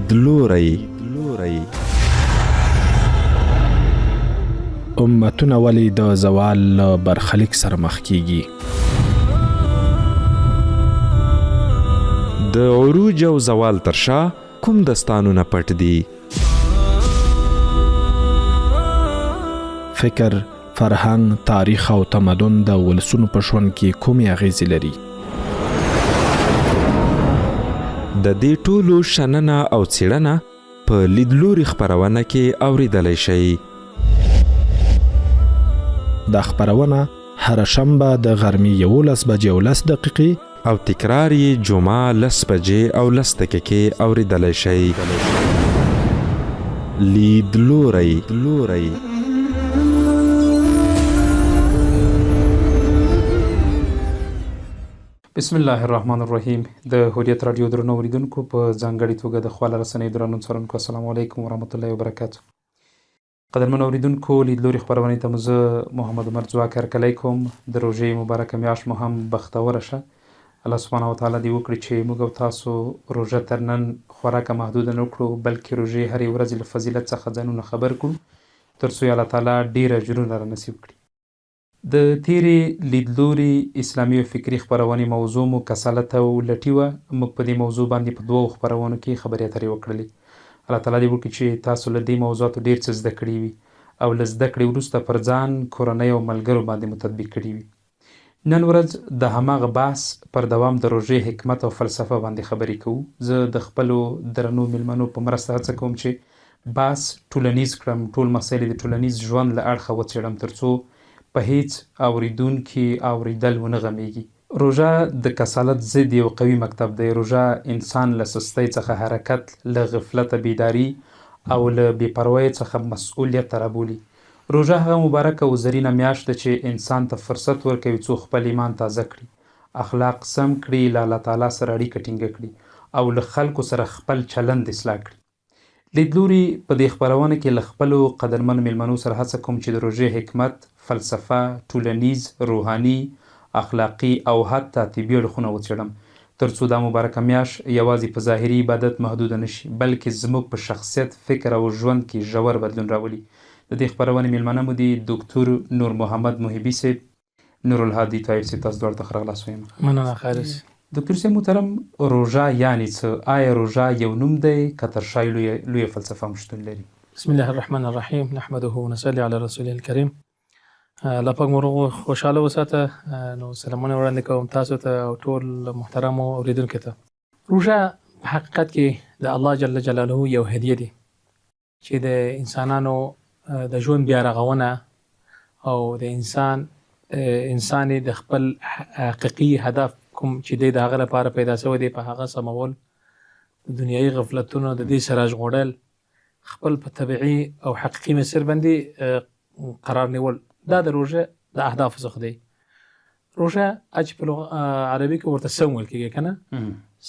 لیدلوری. امتونه ولې د زوال له برخلیک سره مخ کیږي؟ د عروج او زوال تر شا کوم داستانونه پټ دي؟ فکر، فرهنګ، تاریخ او تمدن د ولسونو په ژوند کې کومې اغیزې لري؟ د دې ټولو شننه او څېړنه په لیدلوري خپرونه کې اوریدلی شئ. دا خپرونه هره شنبه د غرمې 11 بجې او 10 دقیقې او تکرار یې جمعه 10 بجې او 10 دقیقې اوریدلی شئ. لیدلوری. بسم الله الرحمن الرحیم. د هوریت رادیو درنو اوریدونکو په ځانګړي توګه د خواله رسنۍ درنو څارونکو السلام علیکم ورحمت الله وبرکاتو. قدرمن اوریدونکو، لیدلوري خپرونې ته زه محمد عمر ځواک هرکلی کوم. د روژې مبارکه میاشت مو هم بختوره شه. الله سبحانه وتعالی دې وکړي چې موږ او تاسو روژه تر نن خوراکه محدوده نه کړو، بلکې روژې هرې ورځې له فضیلت څخه ځانونه خبر کړو، تر څو الله تعالی ډېر اجرونه را نصیب کړي. د تیرې لیدلوري اسلامي او فکري خپرونې موضوع مو کسالت او لټي وه. موږ په دې موضوع باندې په 2 خپرونو کې خبرې اترې وکړلې. الله تعالی دې وکړي چې تاسو له دې موضوعاتو ډېر څه زده کړي وي او له زده کړې وروسته پر ځان، کورنۍ او ملګرو باندې مو تطبیق کړي وي. نن ورځ د هماغه بحث پر دوام د روژې حکمت او فلسفه باندې خبرې کوو. زه د خپلو درنو میلمنو په مرسته هڅه کوم چې بحث ټولنیز کړم، ټول مسایل د ټولنیز ژوند له اړخه وڅېړم، تر څو په هیڅ اوریدونکي اوریدل ونه غمیږي. روژه د کسالت ضد یو قوي مکتب دی. روژه انسان له سستۍ څخه حرکت، له غفلته بیداري او له بې پروایۍ څخه مسؤلیت ته رابولي. روژه هغه مبارکه او زرینه میاشت ده چې انسان ته فرصت ورکوي څو خپل ایمان تازه کړي، اخلاق سم کړي، له الله تعالی سره اړیکه ټینګه کړي او له خلکو سره خپل چلند اصلاح کړي. لیدلوري په دې خپرونه کې له خپلو قدرمنو میلمنو سره هڅه کوم چې د روژې حکمت، فلسفه، ټولنیز، روحاني، اخلاقي او حتی طبي اړخونه وڅېړم، تر څو دا مبارکه میاشت یوازې په ظاهري عبادت محدوده نشي، بلکې زموږ په شخصیت، فکر او ژوند کې ژور بدلون راولي. د دې خپرونې میلمانه مو دي ډاکټر نور محمد محبي صاحب، نور الهادي طاهر صاحب. تاسو دواړو ته ښه راغلاست وایم. مننه خالص. ډاکټر صاحب محترم، روژه یعنې څه؟ آیا روژه یو نوم دی که تر شا لویه فلسفه هم شتون لري؟ بسم الله الرحمن الرحیم، نحمده ونصلي علی رسوله الکریم. الله پاک مو روغ خوشحاله وساته. نو سلامونه وړاندې کوم تاسو ته او ټول محترمو اوریدونکو ته. روژه په حقیقت کې د الله جل جلاله یو هدیه دی چې د انسانانو د ژوند بیا رغونه او د انسان د خپل حقیقي هدف کوم چې د هغه لپاره پیدا شوی دی په هغه سمول، د دنیایي غفلتونو د دې سره ژغورل، خپل په طبیعي او حقیقي مسیر باندې قرار نیول، دا د روژه د اهدافو څخه دی. روژه چې په عربي کې ورته صوم ویل کېږي که نه؟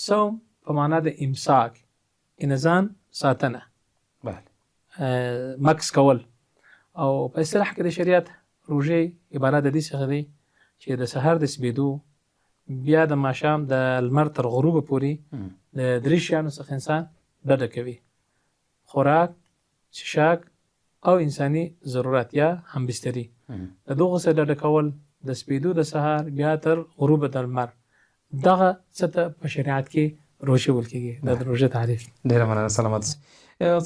صوم په معنا د امساک، انځان ساتنه، مکس کول. او په اصطلاح کې د شریعت روژې عبارت د دې څخه دی چې د سحر د سپېدو بیا د ماښام د لمر تر غروبه پورې د 3 شیانو څخه انسان ډډه کوي: خوراک، څښاک او انساني ضرورت یا همبستري. د دغو څخه ډډه کول د سپېدو د سهار بیا تر غروبه د لمر، دغه څه ته په شریعت کې روژه ویل کېږي. دا د روژه تعریف. ډېره مننه، سلامت اوسئ.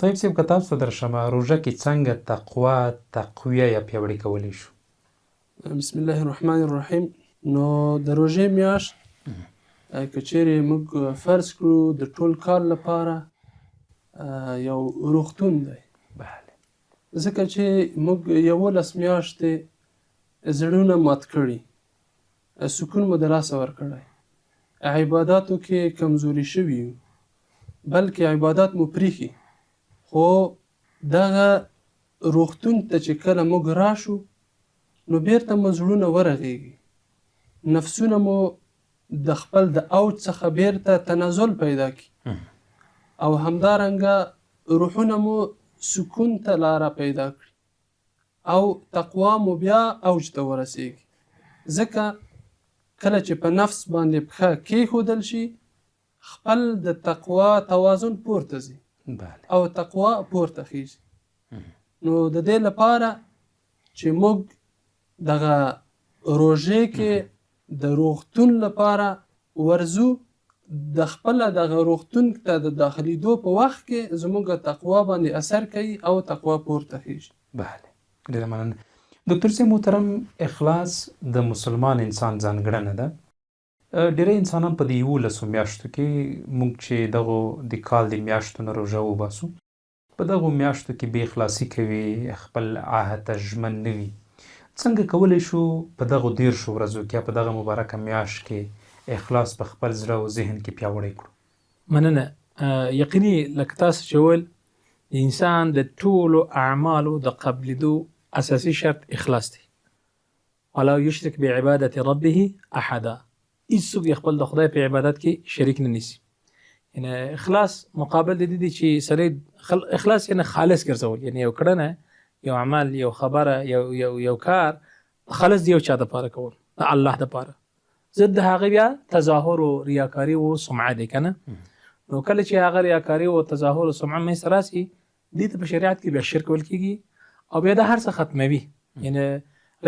طیب صاحب، که تاسو ته درشم، روژه کې څنګه تقوا، تقویه یا پیاوړي کولی شو؟ بسم الله الرحمن الرحیم. نو د روژې میاشت که چیرې موږ فرض کړو د ټول کال لپاره یو روغتون دی، ځکه چې موږ 11 میاشتې زړونه مات کړي، سکون مو د لاسه ورکړی، عباداتو کې کمزوري شوي یو، بلکې عبادات مو پریښي. خو دغه روغتون ته چې کله موږ راشو نو بیرته مو زړونه ورغېږي، نفسونه مو د خپل د اوج څخه بیرته تنزل پیدا کی او همدارنګه روحونه مو سکون ته لاره پیدا کړي او تقوا مو بیا اوج ته ورسیږي. ځکه کله چې په نفس باندې پښه کېښودل شي، خپل د تقوا توازن پورته ځي. بله او تقوا پورته خیږي. نو د دې لپاره چې موږ دغه روژې کې د روغتون لپاره ورزو، د خپل دغه روغتون ته د داخليدو په وخت کې زموږ تقوا باندې اثر کوي او تقوا پورته خیږي. بله ډېره مننه. ډاکټر صاحب محترم، اخلاص د مسلمان انسان ځانګړنه ده. ډېری انسانان په دې 11 میاشتو کې موږ چې دغه د کال د میاشتو نه روژه وباسو، په دغه میاشتو کې بې اخلاصي کوي، خپل عهد ته ژمن نه وي. څنګه کولی شو په دغه 13 ورځو کې په دغه مبارکه میاشت کې اخلاص په خپل زړه او ذهن کې پیاوړی کړو؟ مننه. یقیني لکه تاسو چې ویل، د انسان د ټولو اعمالو د قبلېدو اساسي شرط اخلاص دی. ولا یشرک بعبادت ربه احدا. هیڅوک خپل د خدای په عبادت کې شریک نه نیسي. یعنی اخلاص مقابل د دې چې سره اخلاص یعنی خالص ګرځول، یعنی یو کړنه، یو عمل، یو خبره، یو کار خالص دی یو چا د پاره کول، د الله د پاره. ضد هغه بیا تظاهر او ریاکاری او سمعه دی کنه. نو کله چې هغه ریاکاری او تظاهر او سمعه مې سره سي، دې ته په شریعت کې بیا شرک ویل کیږي او بیا د هر څه ختموي. یعنی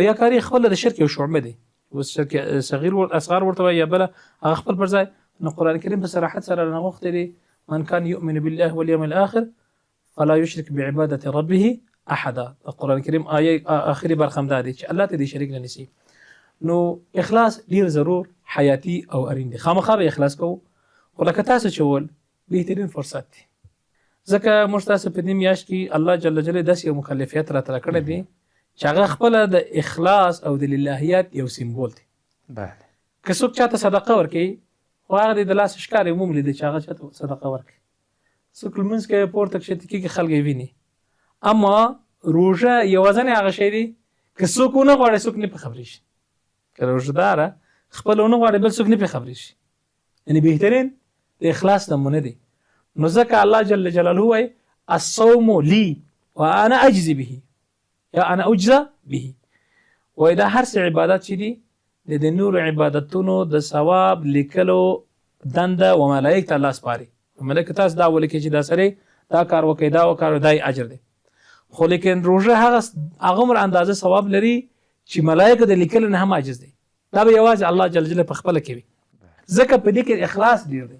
ریاکاری خپل د شرک یو شعبه دی، اوس شرک صغیر او اصغر ورته وایي، بل هغه خپل پر ځای. نو قرآن کریم په صراحت سره نغوښتي دي من كان يؤمن بالله واليوم الآخر فلا يشرك بعبادة ربه احدا. قرآن کریم آیه آخري برخه دا دی چې الله ته دې شریک نه نیسي. نو اخلاص ډیر ضرور حیاتی او اړین دی. خامخا به اخلاص کوو، خو لکه تاسو چې ول بهترین فرصت دی، ځکه موږ تاسو په دې میاشت کې الله جل جلاله داسې یو مکلفیت راته کړی دی چې هغه خپل د اخلاص او د للهیت یو سمبول دی. بله که څوک چاته صدقه ورکوي، خو هغه د لاس ښکار عموم لیدي چې هغه چاته صدقه ورکوي. څوک لمونځ کوي پورته کښته کېږي، خلک یې ویني. اما روژه یوازې هغه شی دی که څوک ونه غواړي څوک نه په خبرې شي. که روژهداره خپل ونه غواړي بل څوک نه په خبرې شي. یعنی بهترین د اخلاص نمونه دی. نو ځکه الله جل جلاله وایي الصوم لی وانا اجزي به، یا انا اجزا به. وایي دا هر څه عبادت چې دي د نور عبادتونو د ثواب لیکلو دنده و ملائک ته الله سپاري. ملائکه تاسو دا ولیکي چې دا سره دا کار وکړي، دا وکړي، دا اجر دی. خو لیکن روژه هغه مر اندازه ثواب لري چې ملائکه د لیکلو نه هم عاجز دي. دا به یوازې الله جل جلاله په خپل کوي. ځکه په دې کې اخلاص ډیر دی.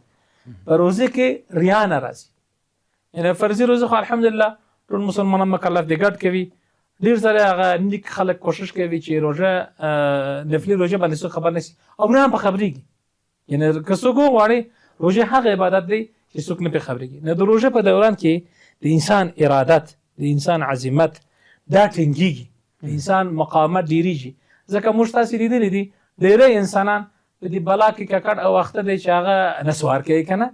په روزه کې ریا نه راځي. یعنی فرضي روزه خو الحمدلله ټول مسلمانان مکلف دي ګډ کوي. ډیر سره هغه نیک خلک کوشش کوي چې روزه نفلي روزه باندې څه خبر نشي او نه په خبريږي. یعنی که څوک غواړي روزه هغه عبادت دی چې څوک نه په خبريږي. نه د روزه په دوران کې د انسان ارادت، د انسان عزمت دا ټینګيږي، د انسان مقاومت ډیریږي. ځکه موږ تاسو لیدلی دي ډېری انسانان په دې بلا کې ککړ او وخت دی چې هغه نسوار کوي کنه.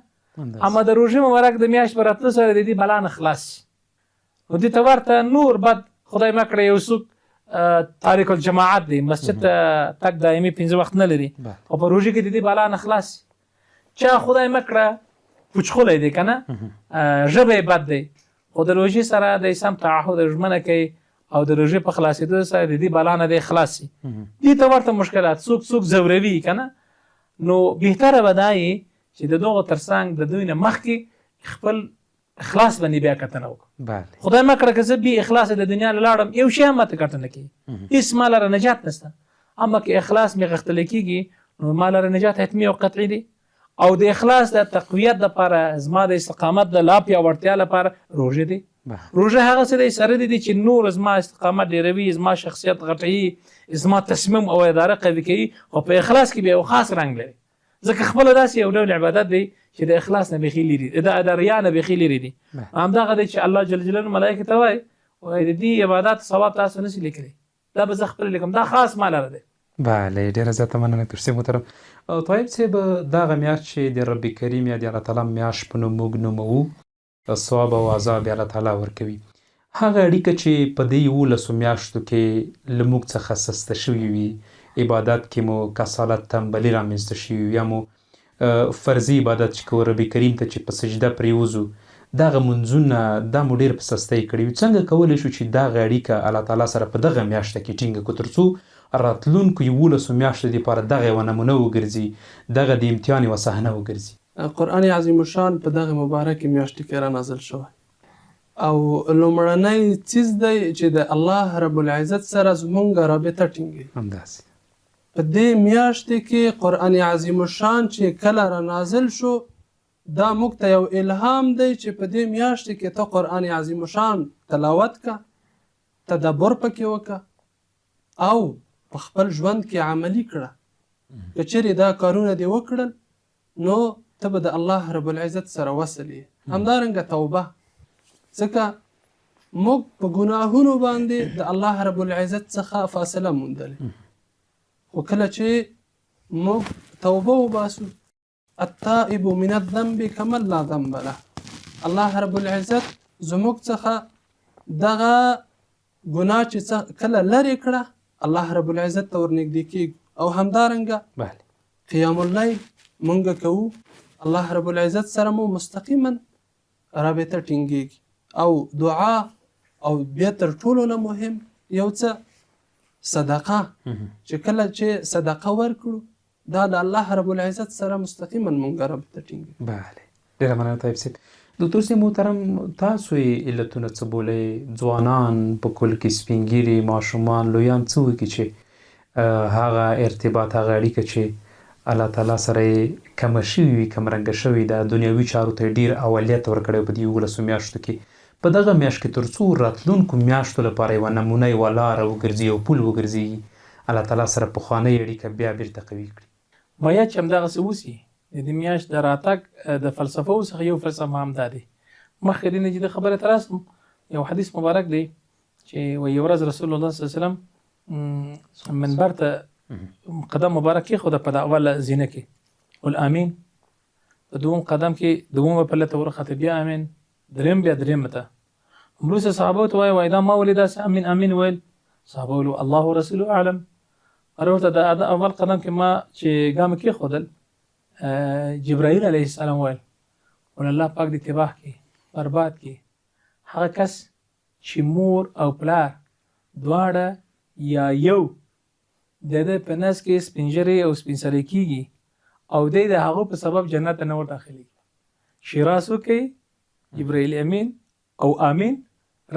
اما د روژې مبارک د میاشت په راتلو سره د دې بلا نه خلاص شي. نو دې ته ورته نور بد خدای مه کړی یو څوک تاریک الجماعت دی، مسجد ته تګ دایمي 5 وخت نه لري او په روژې کې د دې بلا نه خلاص شي. چا خدای مه کړه پوچخولی دی کنه، ژبه یې بد دی، خو د روژې سره د سم تعهد ژمنه کوي او د روژې په خلاصېدو سره د دې بلا نه دی خلاص شي. دې ته ورته مشکلات څوک ځوروي کنه. نو بهتره به دا وي چې د دغو ترڅنګ د دوی نه مخکې خپل اخلاص باندې بیا کتنه وکړو. خدای مه کړه که زه بې اخلاصه د دنیا نه لاړم یو شی هم ماته ګټه نه کوي، هېڅ ما لره نجات نشته. اما که اخلاص مې غښتلی کېږي نو ما لره نجات حتمي او قطعي دی. او د اخلاص د تقویت لپاره زما د استقامت د لا پیاوړتیا لپاره روژه دی. روژه هغه څه دی سره دی چې نور زما استقامت ډېروي، زما شخصیت غټوي، زما تصمیم او اداره قوي کوي، خو په اخلاص کې بیا یو خاص رنګ لري. ځکه خپله داسې یو ډول عبادت دی چې د اخلاص نه بیخي لري دي، د ریا نه بیخي لري دي. همدغه دی چې الله جل جلاله ملایکې ته وایي د دې عبادت ثواب تاسو نشئ لیکلی، دا به زه خپله لیکم، دا خاص ما لره دی. بله ډېره زیاته مننه دکتر صاحب محترم. طیب صاحب دغه میاشت چې د رب کریم یا د الله تعالی میاشت په نوم موږ نوموو، ثواب او عذاب الله تعالی ورکوي. هغه اړیکه چې په دې 11 میاشتو کې له موږ څخه سسته شوې وي، عبادت کې مو کسالت تنبلي رامنځته شوي وي، یا مو فرضي عبادت چې کوو رب کریم ته چې په سجده پرېوځو، دغه منځونه دا مو ډېر په سستۍ کړي وي. څنګه کولی شو چې دغه اړیکه الله تعالی سره په دغه میاشته کې ټینګه کړو تر څو راتلونکو 11 میاشتو دپاره دغه یوه نمونه وګرځي، دغه د امتحان یوه صحنه وګرځي؟ قرآن عظیم الشان په دغه مبارکې میاشتې کې را نازل شوی او لومړنی څیز دی چې د الله رب العزت سره زمونږ رابطه ټینګوي. همداسې په دې میاشتې کې قرآن عظیم الشان چې کله را نازل شو دا موږ ته یو الهام دی چې په دې میاشتې کې ته قرآن عظیم الشان تلاوت کا، تدبر پکې وکړه او په خپل ژوند کې عملی کړه. که چیرې دا کارونه دې وکړل نو ته به د الله رب العزت سره وصل یې. همدارنګه توبه، ځکه موږ په ګناهونو باندې د الله رب العزت څخه فاصله موندلې، خو کله چې موږ توبه وباسو التائب من الذنب کمن لا ذنب له، الله رب العزت زموږ څخه دغه ګناه چې کله لرې کړه الله رب العزت ته ورنږدې کېږو. او همدارنګه بله قیام اللیل مونږ کوو، الله رب العزت سره مو مستقیما رابطه ټینګېږي. او دعا او بیا تر ټولو نه مهم یو څه صدقه، چې کله چې صدقه ورکړو دا د الله رب العزت سره مستقیما مونږ رابطه ټینګېږي. بله ډېره مننه طیب صاحب. دکتور صاحب محترم، تاسو یې علتونه څه بولئ؟ ځوانان په کل کې، سپین ږیري، ماشومان، لویان څه وکړي چې هغه ارتباط، هغه اړیکه چې الله تعالی سره یې کمه شوي وي، کمرنګه شوې ده، دنیوي چارو ته ډېر اولیت ورکړی په دې 11 میاشتو کې، په دغه میاشت کې تر څو راتلونکو میاشتو لپاره یوه نمونه، یوه لاره وګرځي، یو پل وګرځېږي، الله تعالی سره پخوانۍ اړیکه بیا بېرته قوي کړي. باید چې همدغسې وسي. د دې میاشت د راتګ د فلسفو څخه یو فلسفه هم دا دی. مخکې دې نه چې د خبرې ته راسم، یو حدیث مبارک دی چې وایي ورځ رسول الله صلی الله علیه وسلم منبر ته قدم مبارک کېښوده په د اوله زینه کې، ول امین. په دوم قدم کې دومه پله ته ورخته، بیا امین، دریم بیا دریمه ته. وروسته صحابو ته وایي دا ما ولې داسې امین امین ویل؟ صحابه ویل الله ورسوله اعلم. هر ورته د اول قدم کې ما چې ګام کېښودل جبرائیل علیه السلام ویل ول الله پاک دې تباه کړي، برباد کړي هغه کس چې مور او پلار دواړه یا یو د ده په نس کې سپینجرې او سپینسرې کېږي او دی د هغو په سبب جنت ته نه ور داخلېږي. شیراز وکړي جبرائیل امین او امین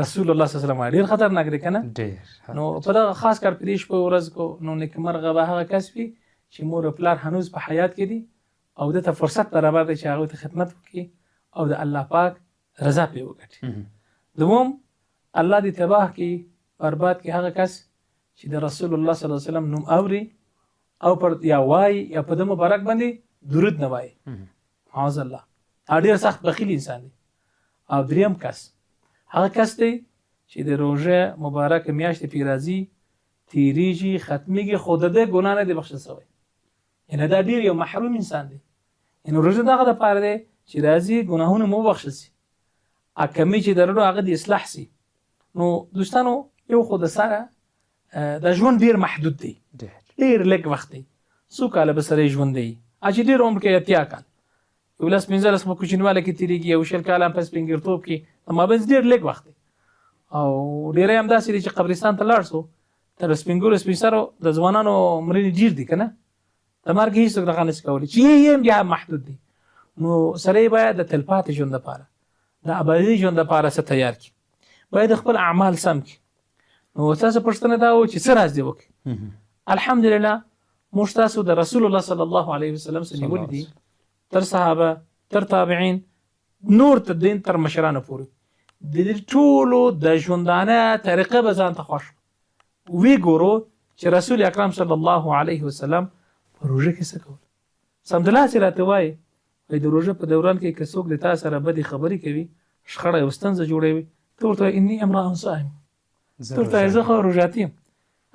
رسول الله صلی الله علیه وسلم. ډېر خطرناک دی که نه؟ نو په دغه خاص کار په دې شپه ورځ کو نو نیکمرغه به هغه کس وي چې مور او پلار هنوز په حیات کې دي او دته فرصت برابر دی چې هغوی ته خدمت وکړي او د الله پاک رضا پرې وګټي. دوم الله دې تباه کړي، برباد کړي هغه کس چې د رسول الله صلی الله علیه وسلم نوم اوري او پر یا وایي یا په د مبارک باندې درود نه وایي، معاذ الله. ډېر سخت بخیل انسان دی. او دریم کس هغه کس دی چې د روژه مبارک میاشت پې راځي، تیریږي، ختمیږي، خو د ده ګناه نه دی بخښل سوی. یعنې دا ډېر یو محروم انسان دی. یعنې روژه دغه دپاره دی چې راځي ګناهونه مو وبخښل سي، کمي چې درلو هغه د اصلاح سي. نو دوستانو یو خو د سره دا ژوند ډېر محدود دی، ډېر لږ وخت دی. څو کاله به سره ژوند دی، چې ډېر عمر کې 80 کال، 15 په کوچنیواله کې تېرېږي، یو 20 کاله هم په سپینګیرتوب کې، د مابینځ ډېر لږ وخت دی. او ډېری هم داسې دي چې قبرستان ته لاړ سو تر سپین ګورو سپین سرو د ځوانانو مړینې ډېر دي که نه؟ د مرګ هېڅوک دغه نشي کولی چې یې هم بیا محدود دي. نو سړی باید د تلپاتې ژوند لپاره، د ابدي ژوند لپاره څه تیار کړي، باید خپل اعمال سم کړي. نو ستاسو پوښتنه دا و چې څه راز دې وکړي؟ الحمدلله موږ تاسو د رسول الله صلی الله علیه وسلم څخه نیولي دي، تر صحابه، تر تابعین، نور تر دین، تر مشرانو پورې د دې ټولو د ژوندانه طریقه به ځان ته خوښ وی ګورو چې رسول اکرم صلی الله علیه وسلم په روژه کې څه کول. سمدلاسې راته وایي د روژه په دوران کې که څوک د تا سره بدې خبرې کوي، شخړه او ستونزه جوړوي، ته ورته وایي انی امرأ صائم، ته ورته وایي زه خو روژاتي یم.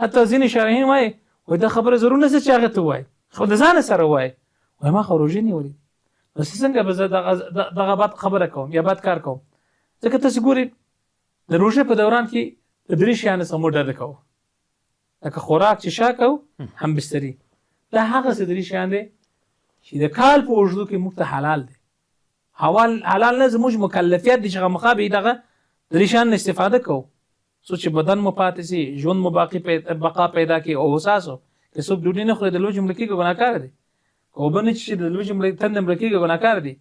حتی ځینې شارحین وایي دا خبره ضرور نشته چې هغه ته وایي، خو د ځانه سره وایي وایي ما خو روژې نیولې، نو څنګه به زه دغه بد خبره کوم یا بد کار کوم؟ ځکه تاسو ګورئ د روژې په دوران کې د 3 شیانو څخه موږ ډډه کوو، لکه خوراک، چشا کوو، هم بستري. دا هغسې 3 شیان دی چې د کال په اوږدو کې موږ ته حلال دی. حلال نه زموږ مکلفیت دی چې خامخا به دغه 3 شیان نه استفاده کوو، څو چې بدن مو پاتې سي، ژوند مو بقا پیدا کړي. او اوساسو که څوک ډوډۍ نه خوري د لو جمله کې ګناهکار دی، که اوبه نه څښي د لوږې تنده مړه کېږي ګناهکار دی.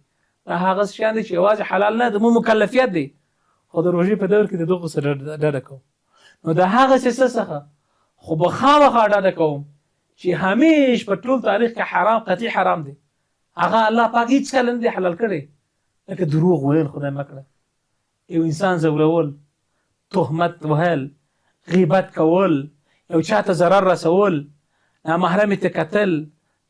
دا هغه شیان دي چې یوازې حلال نه د مو مکلفیت دی، خو د روژې په دور کې د دغو څخه ډډه کوم. نو د هغه څه څخه خو به خامخا ډډه کوم چې همیش په ټول تاریخ کې حرام قطعي حرام دی. هغه الله پاک هېڅکله نه دی حلال کړی. لکه دروغ ویل خدای مه کړه، یو انسان ځورول، تهمت وهل، غیبت کول، یو چاته ضرر رسول، نامحرمې ته کتل،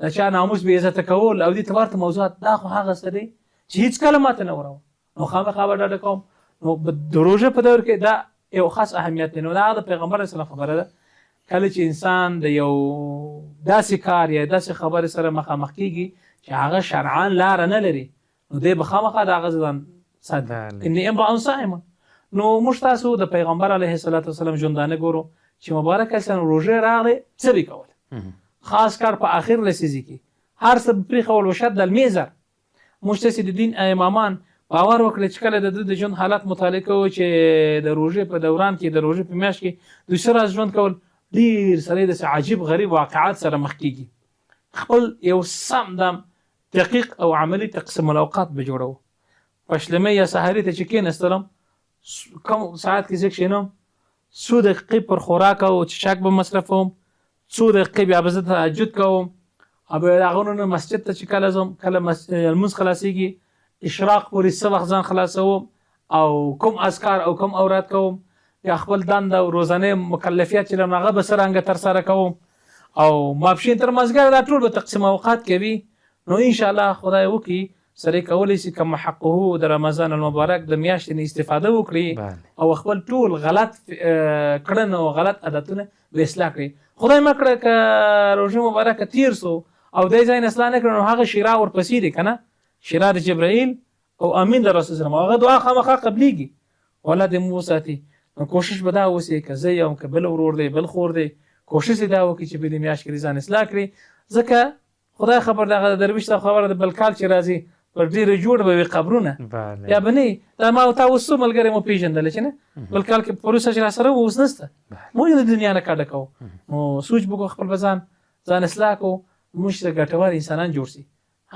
د چا ناموس بې عزته کول او دې ته ورته موضوعات، دا خو هغه څه دی چې هېڅکله ماته نه وروم. نو خامخا به ډډه کوم. نو د روژه په دور کې دا یو خاص اهمیت دی. نو دا د پیغمبر علیه السلام خبره ده، کله چې انسان د یو داسې کار یا داسې خبرې سره مخامخ کېږي چې هغه شرعاً لاره نه لري، نو دی به خامخا د هغه ځان ساتي. اني امرأ صائم. نو موږ تاسو د پیغمبر علیه السلام ژوندانه ګورو چې مبارک انسان روژه راغلی څه به کول، خاص کار په آخر لسیزې کې هر څه پرېښول وشد المئزر. موږ تاسې د دین امامان باور وکړئ چې کله د ژوند حالت مطالعه کوو چې د روژې په دوران کې، د روژې په میاشت کې دوی څه راز ژوند کول، ډېر سړی داسې عجیب غریب واقعات سره مخ کېږي. خپل یو سم دم دقیق او عملي تقسیم الاوقات به جوړو. په شلمۍ یا سحري ته چې کېنستلم، کم ساعت کې زه کښېنم، څو دقیقې پر خوراک او څښاک به مصرفوم، څو دقیقې بیا به زه تهجد کوم، او بیا د هغه نه مسجد ته چې کله ځم، کله لمونځ خلاصېږي، اشراق پورې څه وخت ځان خلاصوم او کوم اذکار او کوم اوراد کوم، یا خپل دنده او روزانه مکلفیت چې لرم هغه به څرنګه ترسره کوم، او ماپښین تر مازدیګر دا ټول به تقسیم اوقات کوي. نو انشاءالله خدای وکړي سړی کولی شي که محقه د رمضان المبارک د میاشتې نه استفاده وکړي او خپل ټول غلط کړنه او غلط عادتونه به اصلاح کړي. خدای مه کړه که روژه مبارکه تیر سو او دی ځای نه اصلاح نه کړه، نو هغه شیرا ورپسې دی که نه، شیرا د جبرائیل او امین د رسول سلام، هغه دعا خامخا قبلیږي. والله دې مو وساتي. نو کوشش به دا وسي که زه یم که بل ورور دی بل خور دی، کوشش یې دا وکړي چې په دې میاشت کې ځان اصلاح کړي، ځکه خدای خبر دغه د درویش صاحب خبره د بل کال چې راځي پر ډېرې جوړ به وي قبرونه، یا به نه دا ما تا اوس څو ملګري مو پېژندلی چې نه بل کال کې پروسه چې راسره وه اوس نشته، موږ د دنیا نه کډه کوو. نو سوچ وکړو خپل به ځان اصلاح کوو، موږ چې ګټور انسانان جوړ شي،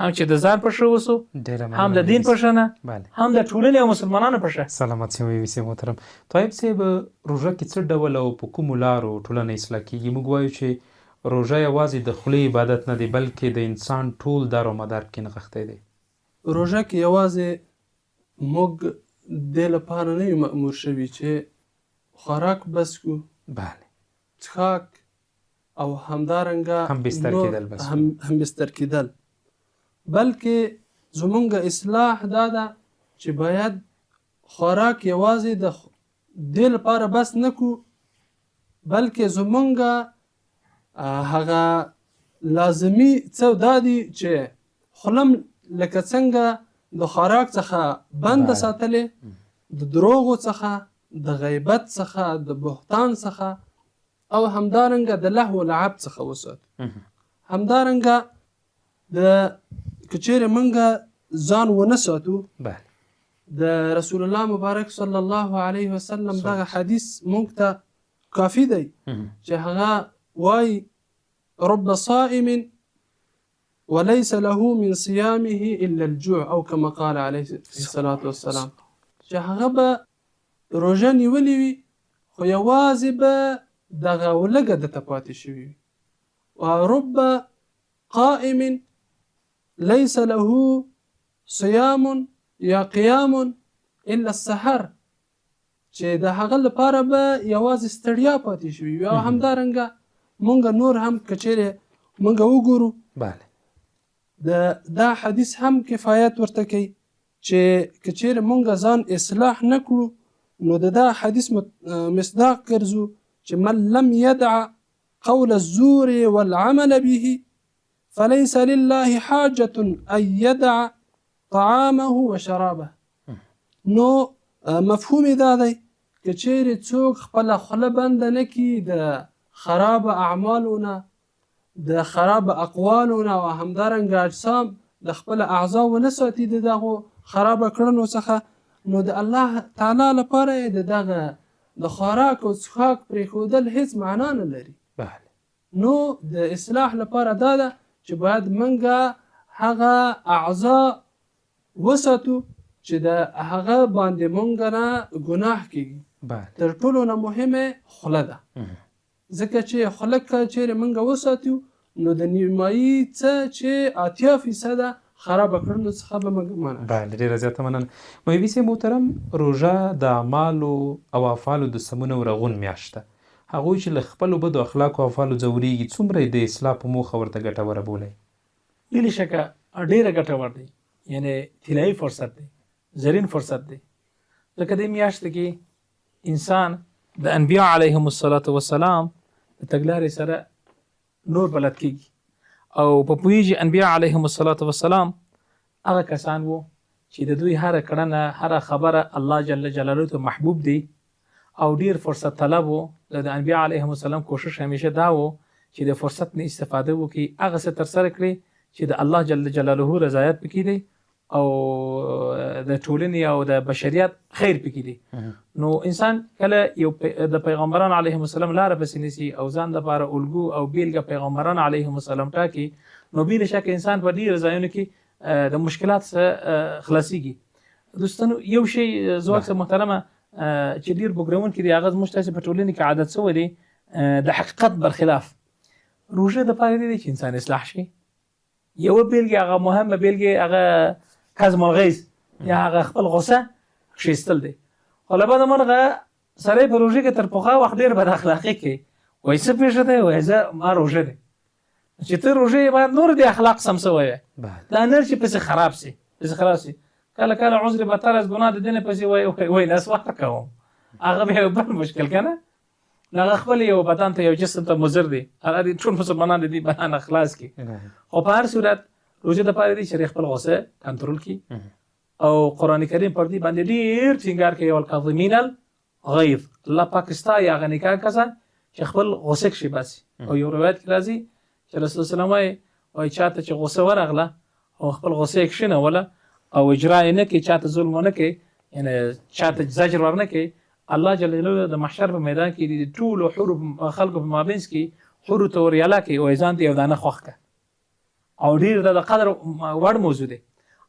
هم چې د ځان په ښه اوسو، هم د دین په ښه نه، هم د ټولنې او مسلمانانو په ښه. سلامت سي وي سي محترم. طیب صاحب، روژه کې څه ډول او په کومو لارو ټولنه اصلاح کېږي؟ موږ وایو چې روژه یوازې د خولې عبادت نه دی بلکې د انسان ټول دار و مدار کې نغښتی دی. روژه کې یوازې موږ دې لپاره نه یو مأمور شوي چې خوراک بس کړو، څښاک او همدارنګه هم بستر کېدل بس هم بستر کېدل، بلکې زمونږ اصلاح دا ده چې باید خوراک یوازې د دې لپاره بس نه کړو، بلکې زمونږ هغه لازمي څه دا دي چې خولم لکه څنګه د خوراک څخه بنده ساتلې، د دروغو څخه، د غیبت څخه، د بهتان څخه، او همدارنګه د لهو لعب څخه وساتو. همدارنګه که چیرې موږ ځان ونه ساتو، د رسول الله مبارک صلی الله علیه وسلم دغه حدیث موږ ته کافي دی چې هغه وای رب صائم وليس له من صيامه الا الجوع او كما قال عليه الصلاه والسلام، چې هغه به روژه نیولې وي خو یوازې به دغه ولږه دته پاتې شوي وي. ورب قائم ليس له صيام یا قیام الا السحر، چې د هغه لپاره به یوازې ستړیا پاتې شوي وي. او همدارنګه مونږ نور هم که چیرې مونږ وګورو دا حدیث هم کفایت ورته کوي چې که چیرې مونږ ځان اصلاح نه کړو نو د دا حدیث مصداق ګرځو چې من لم يدع قول الزور والعمل به فليس لله حاجة ان يدع طعامه وشرابه. نو مفهوم دا دی که چیرې څوک خپله خوله بنده نه کړي د خراب اعمالونه، د خراب اقوالونه او همدارنګه اجسام د خپل اعضا ونه ساتي د دغو خراب کړنو څخه، نو د الله تعالی لپاره د دغه د خوراک او څښاک پرېښودل هیڅ معنا نه لري. نو د اصلاح لپاره دا ده چې باید منګه هغه اعضا وساتو چې د هغه باندې مونږ نه ګناه کیږي. تر ټولو نه مهمه خوله ده، ځکه چې خوله که چیرې مونږ وساتو نو د نیمایي څه چې 80% خرابه کړلو څخه به موږ منع. بله، ډېره زیاته مننه. مولوي صاحب محترم، روژه د اعمالو او افعالو د سمون او رغون میاشت ده. هغوی چې له خپلو بدو اخلاقو او افعالو ځورېږي څومره یې د اصلاح په موخه ورته ګټوره بولئ؟ بلې شکه ډېره ګټور دی، یعنې طلایي فرصت دی، زرین فرصت دی. ځکه دې میاشت کې انسان د انبیا علیهم السلام د تګلارې سره نور بلد کېږي او په پوهېږي انبیا علیهم السلام هغه کسان وو چې د دوی هره کړنه هره خبره الله جل جلاله ته محبوب دی او ډیر فرصت طلب وو. د انبیا علیهم السلام کوشش همیشه دا وو چې د فرصت نه استفاده وکړي، هغه څه ترسره کړي چې د الله جل جلاله رضایت پکې دی او د ټولنې او د بشریت خیر پکې دی. نو انسان کله یو د پیغمبران علیهم السلام لاره پسې نیسي او ځان لپاره الګو او بیلګه پیغمبران علیهم السلام ټاکي، نو بې شک انسان په ډېرو ځایونو کې د مشکلات څخه خلاصېږي. دوستانو، یو شی زواک محترمه چې ډېر بګرونکي دی، هغه زموږ تاسې په ټولنې کې عادت شوی دی د حقیقت برخلاف. روژه دپاره دی چې انسان اصلاح شي. یوه بیلګې هغه مهمه بیلګې هغه کظم الغیظ یا هغه خپل غصه کښېستل دی. خو له بده مرغه سړی په روژه کې تر پخوا وخت ډېر بد اخلاقي کوي، وایي څه پېښه دی، وایي زه ما روژه دی. چې ته روژه یې باید نور د اخلاق سم شوی وی، دا نه چې پسې خراب سي کله کله عذر بدتر از ګناه د دې نه پسې وایي لاس وخته کوم، هغه بیا یو بل مشکل که نه. نو هغه خپل یو بدن ته یو جسم ته مضر دی، هغه د ټول مسلمانان د دې بدن خلاص کړي. خو په هر صورت روژه دپاره دی چې خپل غصه کنټرول کړي او قرآن کریم پر دې باندې ډېر ټینګار کوي، والکاظمین الغیظ. الله پاک ستایي هغه نیکان کسان چې خپل غصه کښې باسي. او یو روایت کې راځي چې رسول سلام وایي چاته چې غصه ورغله او خپل غصه یې کښېنوله او اجرا یې نه کوي، چاته ظلم ونه کوي، یعنې چاته زجر ورنه کوي، الله جل جلاله د محشر په میدان کې د ټولو حورو خلکو په مابینځ کې حورو ته وریاله کوي، وایي ځان ته یو دانه خوښ کړه. او ډېر د قدر وړ موضوع دی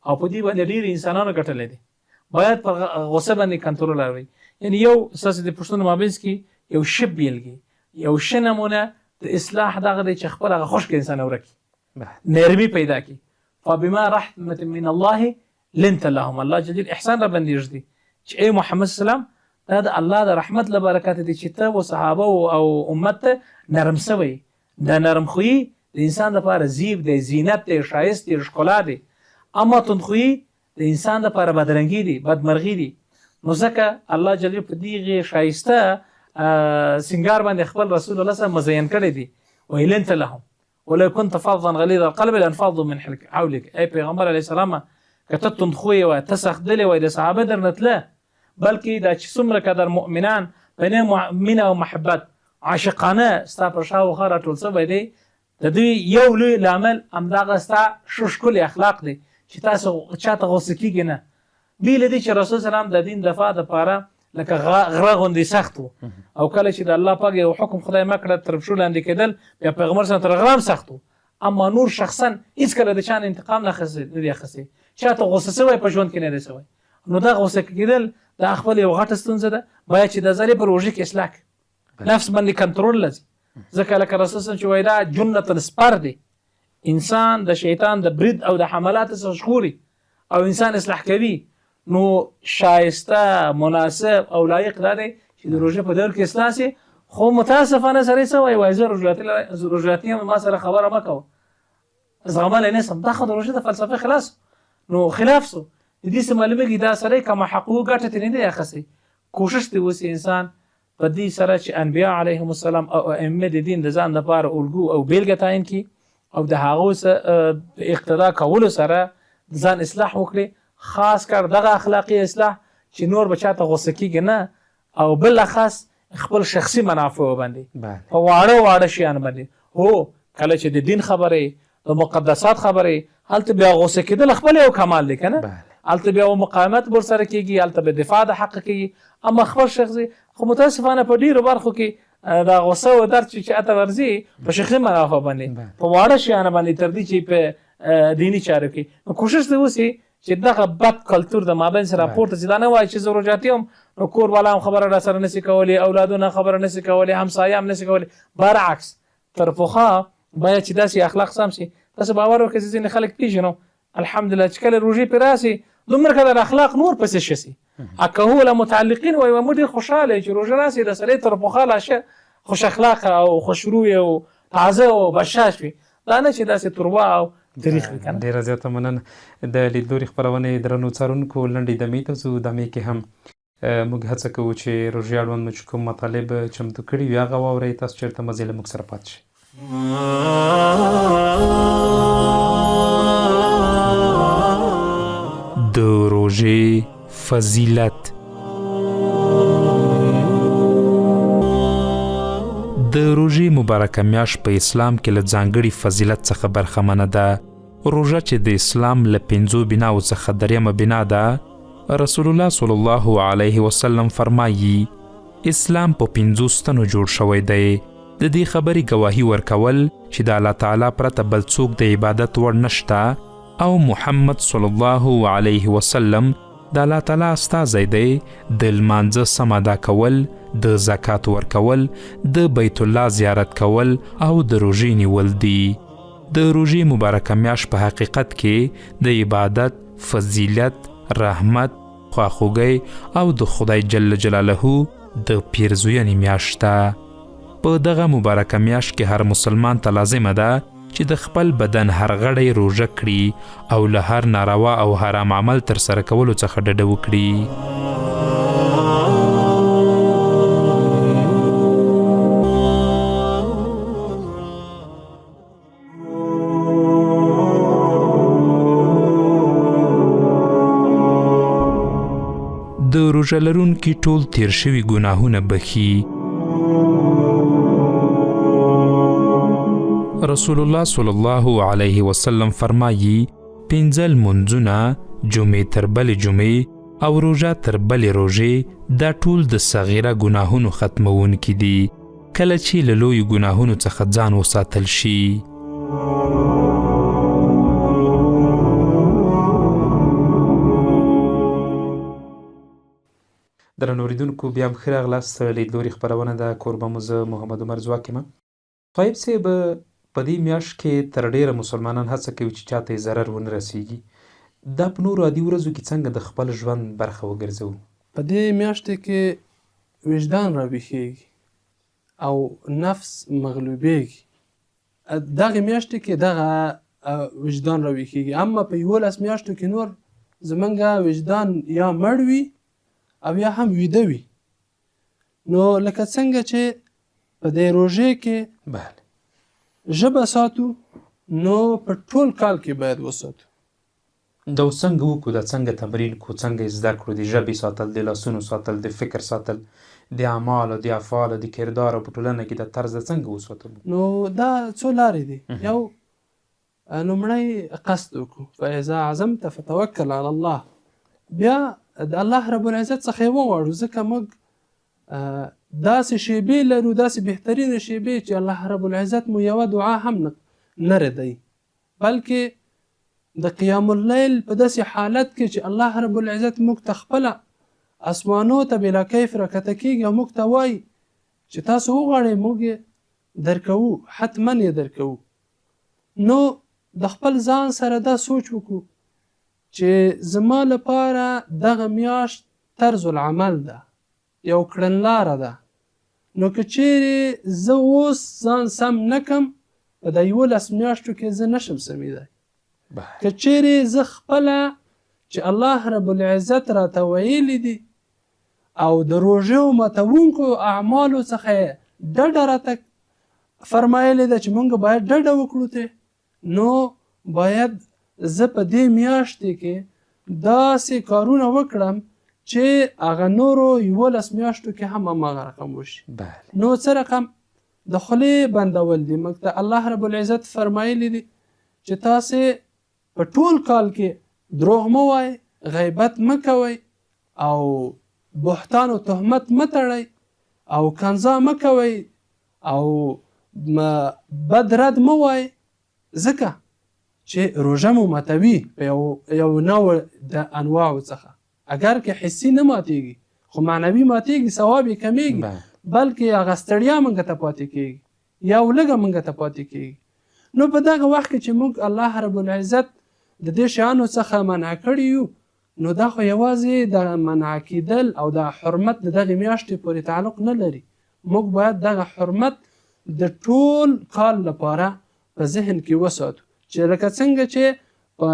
او په دې باندې ډېر انسانانو ګټلی دی. باید پر غصه باندې کنټرول راوړي. یعنې یو ستاسې د پښتنو مابینځ کې یو ښه بیلګې، یو ښه نمونه د اصلاح دغه دی چې خپل هغه خشک انسان ورکړي، نرمي پیدا کړي. فبما رحمة من الله لنت لهم. الله جل احسان را باندې ږدي چې ای محمد سلام دا د الله د رحمت له برکت دی چې ته و صحابه او امت ته نرم سوی. دا نرم خویي د انسان لپاره زیب دی، زینت دی، ښایست دی، ښکلا دی. اما تندخویي د انسان لپاره بدرنګي دی، بدمرغي دی. نو ځکه الله جل په دې ښایسته سنگار باندې خپل رسول الله صلی الله علیه وسلم مزین کړی دی. وایي لنت لهم ولو كنت فظا غلیظ القلب لانفضوا من حولك. ای پیغمبر علیه السلام که ته تندخویي وای، ته سختدلی وای، د صحابه درنه تله، بلکې دا چې څومره قدر مؤمنان په مینه او محبت عاشقانه ستا پر شاوخوا راټول شوی دی، د دوی یو لوی لامل همدغه ستا ښکلي اخلاق دی چې تاسو چاته غوسه کېږي نه. بې له دې چې رسول سلام د دین دفاع دپاره لکه غره غوندې سخت و، او کله چې د الله پاک یو حکم خدای مه کړه تر پښو لاندې کېدل، بیا پیغمبر صلی الله علیه وسلم تر غره هم سخت و. اما نور شخصا هېڅکله د چا نه انتقام نه دی اخیستی، چاته غوسه شوی په ژوند کې نه دی شوی. نو دا غوسه کېدل دا خپل یو غټه ستونزه ده. باید چې د ځلې په روژه کې اصلاح کړي، نفس باندې کنټرول لازم. ځکه لکه رسول صلی الله علیه وسلم چې وایي دا جنة السپر دی، انسان د شیطان د برید او د حملاتو څخه ژغوري او انسان اصلاح کوي. نو شایسته مناسب او لایق دا دی چې د روژه په دور کې اصلاح شي. خو متاسفانه سړی څه وایي زه روژاتي یم، ما سره خبره مه کوه، زغملی نه شم. دا خو د روژې د فلسفې خلاص نو خلاف سو. د دې څه معلومېږي دا سړی که محقق ګټه ترې نه دی اخیستی. کوشش دې وسي انسان په دې سره چې انبیا علیهم السلام او ائمه د دین د ځان لپاره الګو او بیلګه تعین کړي او د هغو اقتدا کولو سره ځان اصلاح وکړي. خاص کر دغه اخلاقي اصلاح چې نور به چاته غوسه کېږي نه، او بالاخص خپل شخصي منافعو باندې په واړه شیان باندې. هو کله چې د دین خبرې، د مقدسات خبرې، هلته بیا غوسه کېدل خپل یو کمال دی که نه، هلته بیا مقاومت ورسره کېږي، هلته به دفاع د حق کېږي. اما خپل شخصي خو متاسفانه په ډېرو برخو کې دا غوسه او درد چې چاته ورځي په شخصي منافع باندې په واړه شیانو باندې تر دې چې په دینی چارو کې نو کوشش دې وشي چې دغه بد کلتور د مابین سره راپورته چې دا نه وایي چې زه روژاتي یم نو کور والا هم خبره را سره نشي کولی، اولادونه خبره نشي کولی، همسایه هم نشي کولی. برعکس تر پخوا باید چې داسې اخلاق سم شي. تاسو باور وکړئ چې ځینې خلک پیژنو الحمدلله چې کله روژې پرې راسي دومره که د اخلاق نور پسې شي که هو له متعلقین وایي موږ ډېر خوشحاله چې روژه راسي د سړی تر پخوا لا ښه خوش اخلاقه او خوشرویه او تازه او بشاش وي، دا نه چې داسې تروا او تاریخ وي. ډېره زیاته مننه. د لیدلوري خپرونې درنو څارونکو لنډې دمې ته ځو. دمې کې هم موږ هڅه کوو چې روژې اړوند مو چې کوم مطالب چمتو کړي وي هغه واورئ. تاسو چېرته مزې له موږ سره پاتې شئ. د روژې فضیلت. د روژې مبارکه میاشت په اسلام کې له ځانګړي فضیلت څخه برخمنه ده. روژه چې د اسلام له 5 بناو څخه دریمه بنا ده. رسول الله صلی الله علیه وسلم فرمایي اسلام په 5 ستنو جوړ شوی دی. د دې خبرې گواهی ورکول چې د الله تعالی پرته بل څوک د عبادت وړ نشته او محمد صلی الله علیه وسلم د الله تعالی استازی دی. د لمانځه سم ادا کول، د زکات ورکول، د بیت الله زیارت کول او د روژې نیول دي. د روژې مبارکه میاشت په حقیقت کې د عبادت، فضیلت، رحمت، خواخوږۍ او د خدای جل جلاله د پیرزوینې میاشت ده. په دغه مبارکه میاشت کې هر مسلمان ته لازمه ده چې د خپل بدن هر غړی روژه کړي او له هر ناروا او حرام عمل تر سره کولو څخه ډډه وکړي. د روژه لرونکي ټول تیر شوي ګناهونه بخي. رسول الله صلی الله علیه وسلم فرمایي 5 لمونځونه، جمعې تر بلې جمعې او روژه تر بلې روژې دا ټول د صغیره ګناهونو ختمونکي دي کله چې له لویو ګناهونو څخه ځان وساتل شي. درنو اوریدونکو بیا هم ښه راغلاست. لیدلوري خپرونه ده، کوربه مو زه محمد عمر ځواک یم. طیب صاحب په دې میاشت کې تر ډیره مسلمانان هڅه کوي چې چاته یې ضرر ونه رسیږي. دا په نورو عادي ورځو کې څنګه د خپل ژوند برخه وګرځوو؟ په دې میاشت کې وجدان راویښیږي او نفس مغلوبیږي. دغه میاشت کې دغه وجدان راویښیږي. اما په 11 میاشتو کې نور زمونږ وجدان یا مړ وي او یا هم ویده وي. نو لکه څنګه چې په دې روژې کې بله ژبه ساتو نو په ټول کال کې باید وساتو. دا اوس څنګه وکړو؟ دا څنګه تمرین کړو؟ څنګه یې زده کړو؟ د ژبې ساتل، د لاسونو ساتل، د فکر ساتل، د اعمالو، د افعالو، د کردار او په ټولنه کې د طرز څنګه وساتو؟ نو دا څو لارې دي. یو لومړی قصد وکړو، فاذا عزمت فتوکل علی الله. بیا د الله رب العزت څخه یې وغواړو، ځکه موږ داسې شیبې لرو، داسې بهترینه شیبې چې الله رب العزت مو یوه دعا هم نه ردوي، بلکې د قیام اللیل په داسې حالت کې چې الله رب العزت موږ ته خپله اسمانو ته بلا کیف راکته کېږي او موږ ته وایي چې تاسو وغواړئ موږ یې درکوو، حتما یې درکوو. نو د خپل ځان سره دا سوچ وکړو چې زما لپاره دغه میاشت طرز العمل ده، یو کړنلاره ده. نو که چیرې زه اوس ځان سم نکم په د 11 میاشتو کې زه نشم سمیدای. که چیرې زه خپله چې الله رب العزت راته ویلی دي او د روژې ماتونکو اعمالو څخه ډډه راته فرمایلی ده چې موږ باید ډډه وکړو ته، نو باید زه په دې میاشتې کې داسې کارونه وکړم چې هغه نورو 11 میاشتو کې هم هماغه رقم وشي. نو څه رقم؟ د خولې بندول دي. موږ ته الله رب العزت فرمایلی دي چې تاسې په ټول کال کې دروغ مه وایئ، غیبت مه کوئ او بهتان او تهمت مه تړئ او کنځا مه کوئ او بد رد مه وای، ځکه چې روژه مو ماتوي په یو نوع د انواعو څخه. اگر که حسي نه ماتېږي خو معنوي ماتېږي، ثواب یې کمیږي، بلکې هغه ستړیا موږ ته پاتې کېږي یا لږه موږ ته پاتې کېږي. نو په دغه وخت کې چې موږ الله رب العزت د دې شیانو څخه منع کړي یو، نو دا خو یوازې د منع کېدل او د حرمت د دغې میاشتې پورې تعلق نه لري. موږ باید دغه حرمت د ټول کال لپاره په ذهن کې وساتو، چې لکه څنګه چې په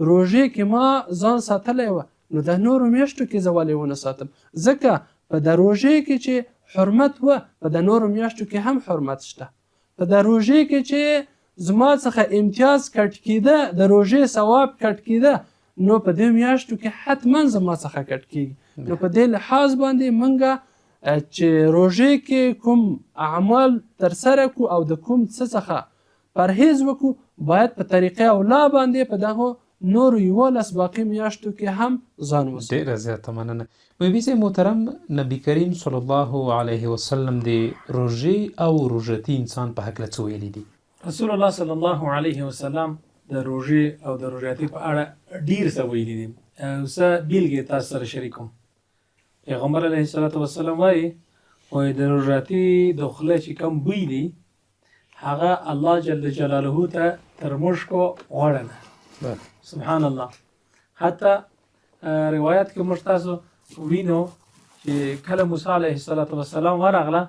روژې کې ما ځان ساتلی وه، نو د نورو میاشتو کې زه ولې ونه ساتم؟ ځکه په د روژې کې چې حرمت وه، په د نورو میاشتو کې هم حرمت شته. په د روژې کې چې زما څخه امتیاز کټ کېده، د روژې ثواب کټ کېده، نو په دې میاشتو کې حتما زما څخه کټ کېږي. نو په دې لحاظ باندې موږ چې روژې کې کوم اعمال ترسره کړو او د کوم څه څخه پرهیز وکړو، باید په طریقې اولا باندې په دغه نورو 11 باقي میاشتو کې هم ځان وساتو. ډېره زیاته مننه. مبي صاحب محترم، نبی کریم صلی الله علیه وسلم د روژې او روژتي انسان په هکله څه ویلي دي؟ رسول الله صلی الله علیه وسلم د روژې او د روژاتي په اړه ډیر څه ویلي دي. څه بیلګې تاسو سره شریکوم. پیغمبر علیه الصلاة والسلام وایي د روژاتي د خولې چې کوم بوی دی هغه الله جل جلاله ته تر مشکو غوره ده. سبحان الله. حتی روایت کې موږ تاسو وینو چې کله موسی علیه السلام ورغله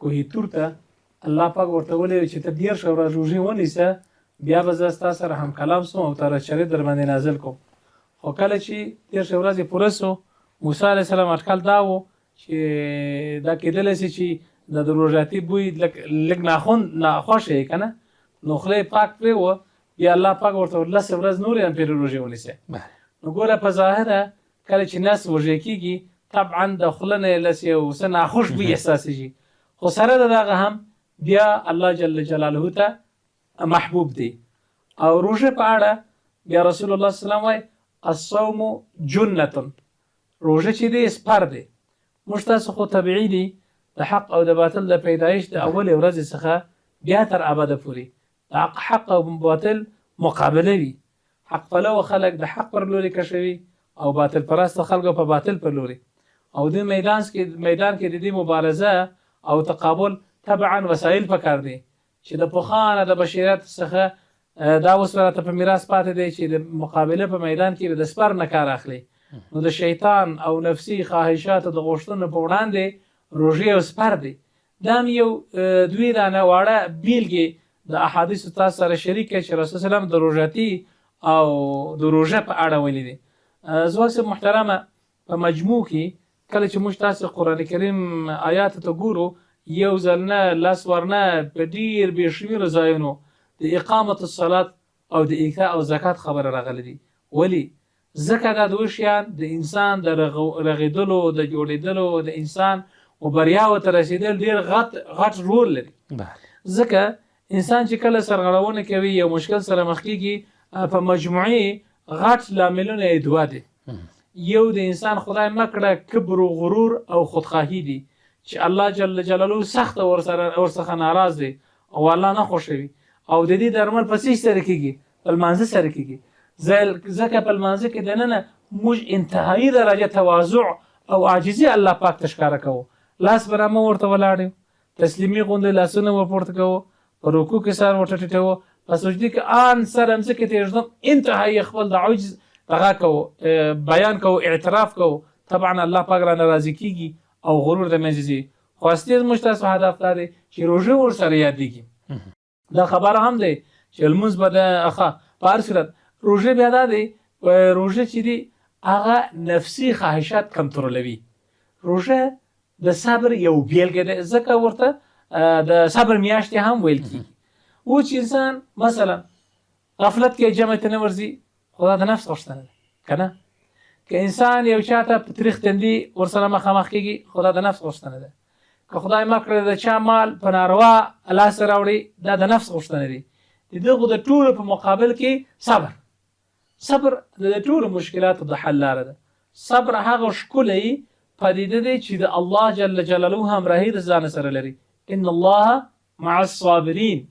کوهي تور ته، الله پاک ورته ویل چې ته 10 ورځې روژې ونیسه، بیا به زه ستا سره هم کلام سم او تر شریعت در باندې نازل کوم. خو کله چې 10 ورځې پوره سو، موسی علیه السلام اټکل دا و چې دا کېدلی شي چې د روژاتي بوی لږ ناخوښه یې که نه، نو خوله یې پاک پرې وه، بیا الله پاک ورته 10 ورځې نورې هم پرې روژې ونیسئ. نو ګوره په ظاهره کله چې نس وژې کېږي، طبعا د خوله نه یې لس یو څه ناخوش بوی احساسېږي، خو سره د دغه هم بیا الله جل جلاله ته محبوب دی. او روژه په اړه بیا رسول الله صلی الله علیه وسلم وایي الصوم جنة، روژه چې دی سپر دی. موږ تاسو خو طبیعي دي د حق او د باطل د پیدایش د اولې ورځې څخه بیا تر ابده پورې د حق او باطل مقابله وي. حق پلوه خلک د حق پر لوري کشوي او باطل پرست خلکو په باطل پر لوري، او د میدان کې د دې مبارزه او تقابل طبعا وسایل پکار دي چې د پخوانه د بشریت څخه دا اوس ورته په میراث پاتې دی چې د مقابله په میدان کې د سپر نه کار اخلي. نو د شیطان او نفسي خواهشاتو د غوښتنو په وړاندې روژې او سپر دی. دا هم یو دوی دانه واړه بیلګې د احادیثو تاسو سره شریک کړئ چې رسول الله د روژاتي او د روژه په اړه ویلي دي. زما صاحب محترمه، په مجموع کې کله چې موږ تاسو قرآن کریم آیاتو ته ګورو، یو ځل نه لس ورنه په ډېر بې شمېره ځایونو د اقامت الصلات او د ایتاء او زکات خبره راغلی دي. ولې؟ ځکه دا دوه شیان د انسان د رغېدلو، د جوړېدلو، د انسان و بریاو ته رسېدل ډېر غټ رول لري. ځکه انسان چې کله سرغړونه کوي یو مشکل سره مخ کېږي، په مجموعي غټ لاملونه یې دوه دي. یو د انسان خدای مه کړه کبر و غرور او خودخواهي دي چې الله جل جلاله سخت ورڅخه ناراض دی او الله نه خوښوي، او د دې درمل په څه سره کېږي؟ په لمانځه سره کېږي. ځکه په لمانځه کې دننه موږ انتهایی درجه تواضع او عاجزي الله پاک ته ښکاره کوو. لاس به رامه ورته ولاړ یو، تسلیمي غوندې لاسونه ورپورته کوو، په رکوع کې سر ورته ټیټوو، په سجدې کې ان سر مځکې ته یږدم، انتهایی خپل د عجز دغه کوو، بیان کوو، اعتراف کوو. طبعا الله پاک رانه راضي کېږي او غرور د منځه ځي. خو اصلي زموږ تاسو هدف دا دی چې روژه ورسره یادېږي. دا خبره هم دی چې لمونځ به د په هر صورت روژه بیا دا دی، روژه چې دی هغه نفسي خواهشات کنټرولوي. روژه د صبر یو بیلګه ده، ځکه ورته د صبر میاشتې هم ویل کېږي. و چې انسان مثلا غفلت کې جمع ته نه ورځي، خدا د نفس غوښتنه ده که نه؟ که انسان یو چاته په تریخ تندي ورسره مخامخ کېږي، خدا د نفس غوښتنه ده. که خدای مه کړی د چا مال په ناروا لاسته راوړي، دا د نفس غوښتنه دي. د دغو د ټولو په مقابل کې صبر د ټولو مشکلاتو د حل لاره ده. صبر هغه ښکلی پدیده دی چې د الله جل جلاله همراهي د ځان سره لري. ان الله مع الصابرین،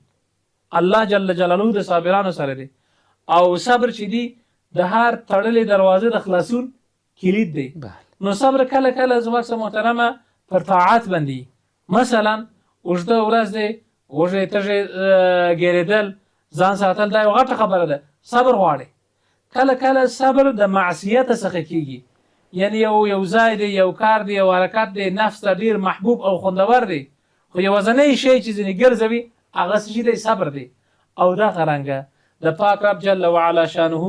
الله جل جلاله د صابرانو سره دی. او صبر چې دی د هر تړلې دروازې د خلاصون کلید دی. نو صبر کله کله زما محترمه پر طاعات باندې، مثلا اوږده ورځ دی، وږی تږی ګیرېدل، ځان ساتل، دا یو غټه خبره ده، صبر غواړي. کله کله صبر د معصیت څخه کیږي، یعنی یو ځای دی، یو کار دی، یو حرکت دی، نفس ته ډیر محبوب او خوندور دی، خو یوازینی شی چې ځینې ګرځوي هغه څه شي دی؟ صبر دی. او دغه رنګه د پاک رب جل وعلا شانه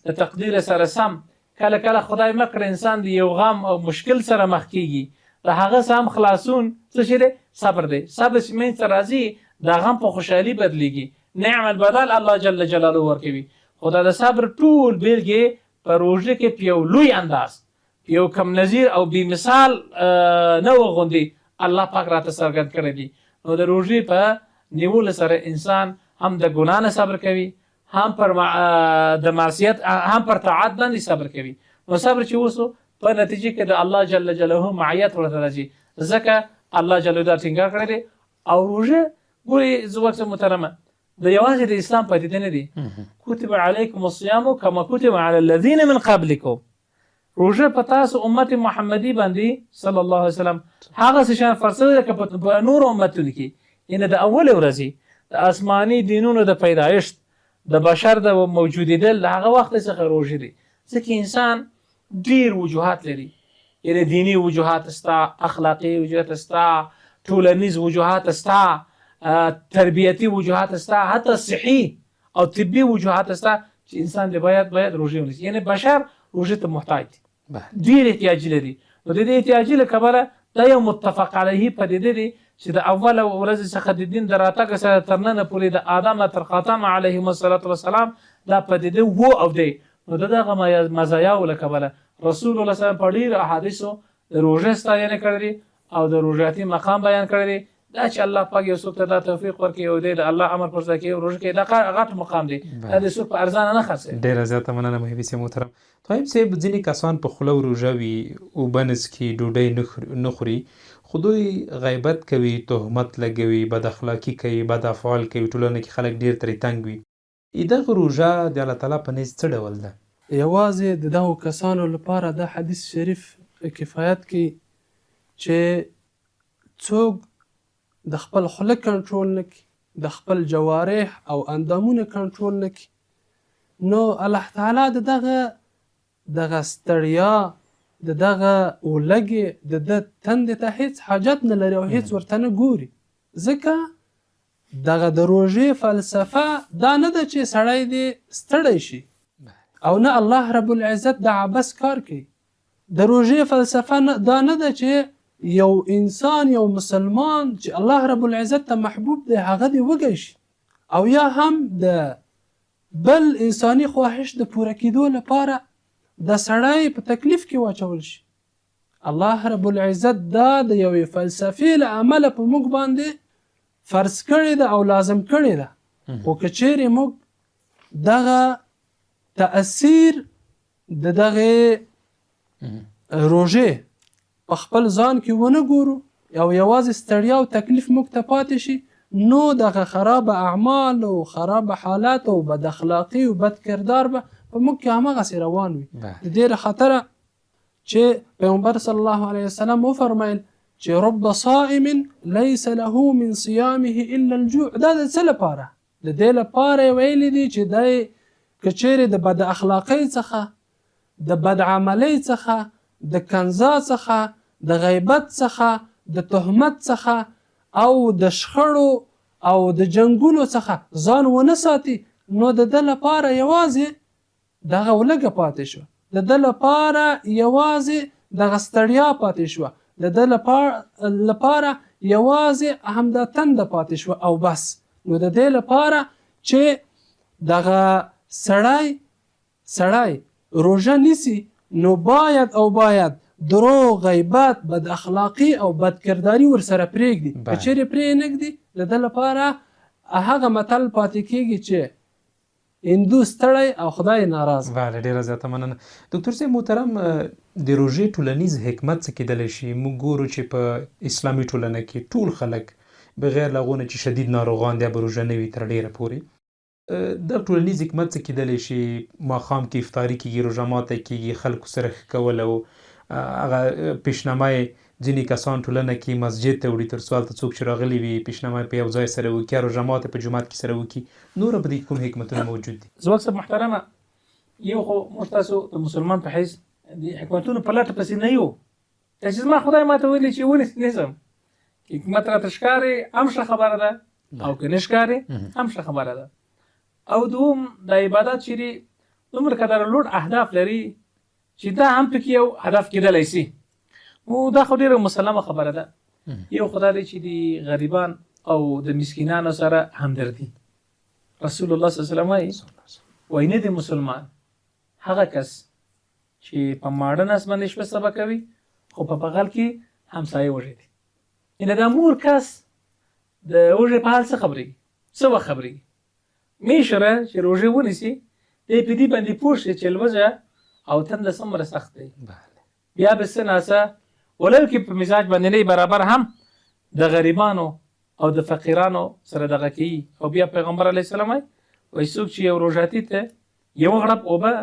د تقدیر سره سم کله کله خدای مکړه انسان د یو غم او مشکل سره مخ کیږي، د هغه سم خلاصون څه شي دی؟ صبر دی. صبر چې منځ ته راځي د غم په خوشحالي بدلیږي، نعم البدل الله جل جلاله ورکوي. خو دا د صبر ټول بیلګې په روژه کې په یو لوی انداز، په یو کم نظیر او بې مثال نه وغوندي الله پاک راته څرګند کړی دی. نو د روژې په نیولو سره انسان هم د ګناه نه صبر کوي، هم پر د معصیت، هم پر طاعت باندې صبر کوي. نو صبر چې وسو په نتیجه کې د الله جل جلاله معیت ورته راځي، ځکه الله جل جلاله ټینګار کړی دی. او روژه ګورې زوکس محترمه د یوازې د اسلام پدیده نه دی. کتب علیکم الصیام کما کتب علی الذین من قبلکم، روژه په تاسو امت محمدی باندې صلی الله علیه وسلم هغه څه شان فرض دی لکه په نور امتونو کې. یعنې د اول ورځې د آسماني دینونو د پیدایشت، د بشر د موجودېدل له هغه وخت څخه روژه دی. ځکه انسان ډیر وجوهات لري، یعنې دینی وجوهات ستا، اخلاقی وجوهات ستا، ټولنیز وجوهات ستا، تربیتی وجوهات ستا، حتی صحي او طبي وجوهات ستا چې انسان دې باید روژه ونیسي. یعنې بشر روژه ته محتاج دی، ډیر احتیاج لري. نو د دې احتیاج له کبله دا یو متفق علیه پدیده دی چې د اول ورځ څخه د دین د راتګ سره تر ننه پورې د آدم نه تر خاتم علیهم السلام دا پدیده و او دی. نو دغه مزایاو له کبله رسول الله صلی الله علیه وسلم په ډیرو احادیثو د روژې ستاینه کړې دي او د روژاتي مقام بیان کړی دی. دا چې الله پاک یو څوک ته دا توفیق ورکړي او د الله امر پر ځای کوي روژه کوي، دا غټ مقام دی، دا د څوک په ارزانه نه خرڅوي. ډېره زیاته مننه محبي صاحب محترم. طیب صاحب، ځینې کسان په خوله روژه وي، اوبه نه څښي، ډوډۍ نه خوري، خو دوی غیبت کوي، تهمت لګوي، بد اخلاقي کوي، بد افعال کوي، ټولنه کې خلک ډېر ترې تنګ وي. دغه روژه د الله تعالی په نزد څه ډول ده؟ یوازې د دغو کسانو لپاره دا حدیث شریف کفایت کوي چې څوک د خپل خوله کنټرول نه کړي، د خپل جوارح او اندامونه کنټرول نه کړي، نو الله تعالی د دغه ستړیا، د دغه اولګې، د ده تندې ته هیڅ حاجت نه لري او هیڅ ورته نه ګوري. ځکه دغه د روژې فلسفه دا نه ده چې سړی دې ستړی شي، او نه الله رب العزت د عبس کار کوي. د روژې فلسفه دا نه ده چې یو انسان، یو مسلمان چې الله رب العزت ته محبوب دی، هغه دې وږی شي، او یا هم د بل انساني خواهش د پوره کېدو لپاره د سړی په تکلیف کې واچول شي. الله رب العزت دا د یوې فلسفې له امله په موږ باندې فرض کړې ده او لازم کړې ده. خو که چیرې موږ دغه تأثیر د دغې روژې په خپل ځان کې ونه ګورو او یوازې ستړیا او تکلیف موږ ته پاتې شي، نو دغه خراب اعمال او خراب حالات او بد اخلاقي او بد کردار به په موږ کې هماغسې روان وي. د دې له خطره چې پیغمبر صلی الله علیه وسلم وفرمایل چې رب صائم لیس له من صیامه الا الجوع. دا د څه لپاره؟ د دې لپاره ویلي دي چې دی که چیرې د بد اخلاقۍ څخه، د بد عملۍ څخه، د کنزا څخه، د غیبت څخه، د تهمت څخه او د شخړو او د جنګونو څخه ځان ونه ساتي، نو د ده لپاره یوازې دغه ولګه پاتې شوه، د ده لپاره یوازې دغه ستړیا پاتې شوه، د ده لپاره یوازې همدا تنده پاتې شوه او بس. نو د دې لپاره چې دغه سړی روژه نیسي، نو باید دروغ، غیبت، بد اخلاقی او بد کرداری ورسره پرېږدي. که چیرې پرې نږدي، د ده لپاره هغه متل پاتې کېږي چې هندو ستړی او خدای ناراض. بله، ډېره زیاته مننه. ډاکټر صاحب محترم، د روژې ټولنیز حکمت څه کیدلی شي؟ موږ ګورو چې په اسلامي ټولنه کې ټول خلک بغیر له هغو نه چې شدید ناروغان دي به روژه نه وي تر ډېره پورې د ټولنیز حکمت څه کیدلی شي ماښام کې افطاري کېږي روژه ماته کېږي خلکو سره ښه کول او هغه پیشنامه یې ځینې کسان ټولنه کې مسجد ته وړي تر څو هلته څوک چې راغلي وي پیشنامه په یو ځای سره وکړي یا روژه ماته په جومات کې سره وکړي نور به دې کوم حکمتونه موجود دي زما صاحب محترمه یو خو موږ تاسو د مسلمان په حیث د حکمتونو په لټه پسې نه یو چې زما خدای ماته ویلي چې ونې نظم حکمت راته ښکاري هم ښه خبره ده او که نه ښکاري هم ښه خبره ده او دوم د عبادت چې دي دومره قدر لوړ اهداف لري چې دا هم پکې یو هدف کېدلی سي نو دا خو ډېره مسلمه خبره ده یو خدای دی چې د غریبان او د مسکینانو سره همدردي رسول الله صلی الله علیه وسلم وایي نه دی مسلمان هغه کس چې په ماړه نس باندې شپه سبا کوي خو په بغل کې همسایه وږی دی یعنې دا مور کس د وږې په حال څه خبرېږي څه وخت خبرېږي میشره چې روژې ونیسي دی په دې باندې پوه شي چې لوږه او تنده څومره سخت دی بیا به څه ناڅه ولو کې په مزاج باندې نه برابر هم د غریبانو او د فقیرانو سره دغه کوي او بیا پیغمبر علیه السلام وایي څوک چې یو روژاتي ته یو غړپ اوبه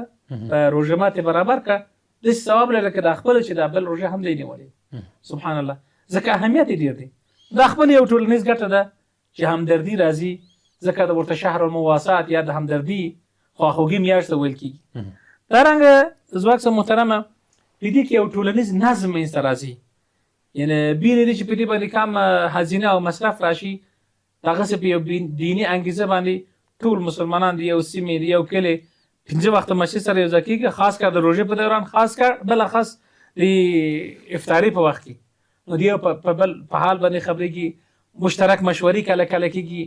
په روژه ماتې برابر کړه داسې ثواب لري که دا خپله چې دا بل روژه هم دی نیولې سبحان الله ځکه اهمیت یې ډېر دی دا خپل یو ټولنیز ګټه ده چې همدردي راځي ځکه د ورته شهر المواسات یا د همدردي خواخوږي میاشت ته ویل کېږي دارنګه ځواک صاحب محترمه په دې کې یو ټولنیز نظم منځته راځي یعنې بې له دې چې په دې باندې کم هزینه او مصرف راشي دغسې په یو دیني انګیزه باندې ټول مسلمانان د یو سیمې د یو کلي 5 وخته مسجد سره یو ځای کېږي خاص کر د روژې په دوران خاص کر بلخص د افطاري په وخت کې نو د یو په بل په حال باندې خبرېږي مشترک مشورې کله کله کېږي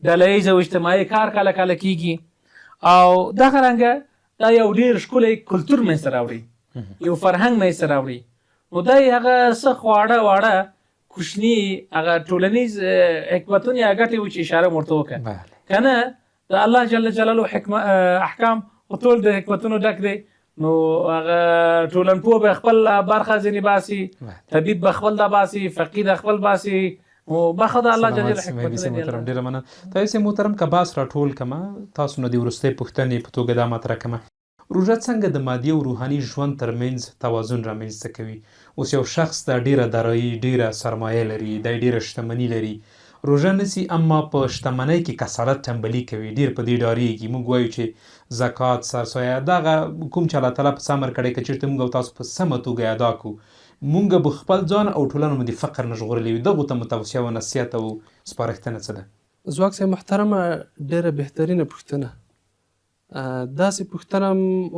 ډله ییز او اجتماعي کار کله کله کېږي او دغه رنګه دا یو ډېر ښکلی کلتور منځته راوړي یو فرهنګ منځته راوړي نو دا یې هغه څه خواړه واړه کوچني هغه ټولنیز حکمتونه یا ګټې وو چې اشاره مو ورته وکړه که نه د الله جل جلاله احکام خو ټول د حکمتونو ډک دی نو هغه ټولنپوه به خپل برخه ځینې باسي طبیب به خپل دا باسي فقید خپل باسي نو بخه د الله جل جلاله حکمتونه محترم ډېره مننه تاسو محترم که باس راټول کړمه تاسو نه د وروستۍ پوښتنې په توګه دا مطرح کړمه روژه څنګه د مادي او روحاني ژوند ترمنځ توازن رامنځته کوي اوس یو شخص دا ډیره دارایي ډیره سرمایه لري دا ډیره شتمني لري روژه نیسي اما په شتمنۍ کې کسالت ټنبلي کوي ډیر په دې ډارېږي موږ وایو چې زکات سرسایه دغه کوم چې الله تعالی په څه امر کړی که چېرته موږ او تاسو په سمه توګه ادا کړو موږ به خپل ځان او ټولنه مو د فقر نه ژغورلی وي دغو ته متوصیه او نصیحت او سپارښتنه څه ده ځواک صاحب محترمه ډیره بهترینه پوښتنه داسې پوښتنه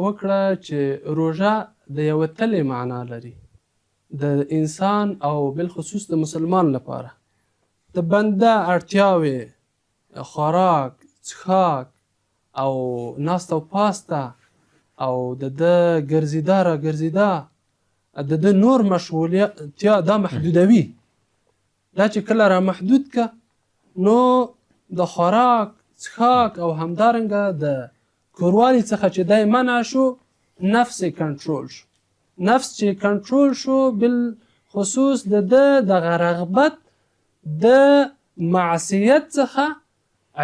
وکړه چې روژه د یوه تلې معنا لري د انسان او بالخصوص د مسلمان لپاره د بنده اړتیاوې خوراک څښاک او ناسته او پاسته او د ده ګرځېدا را ګرځېدا د ده نور مشغولیتیا دا محدودوي دا چې کله را محدود که نو د خوراک څښاک او همدارنګه د کوروالي څخه چې دی منع شو نفس کنټرول شو نفس چې کنټرول شو بالخصوص د ده دغه رغبت د معصیت څخه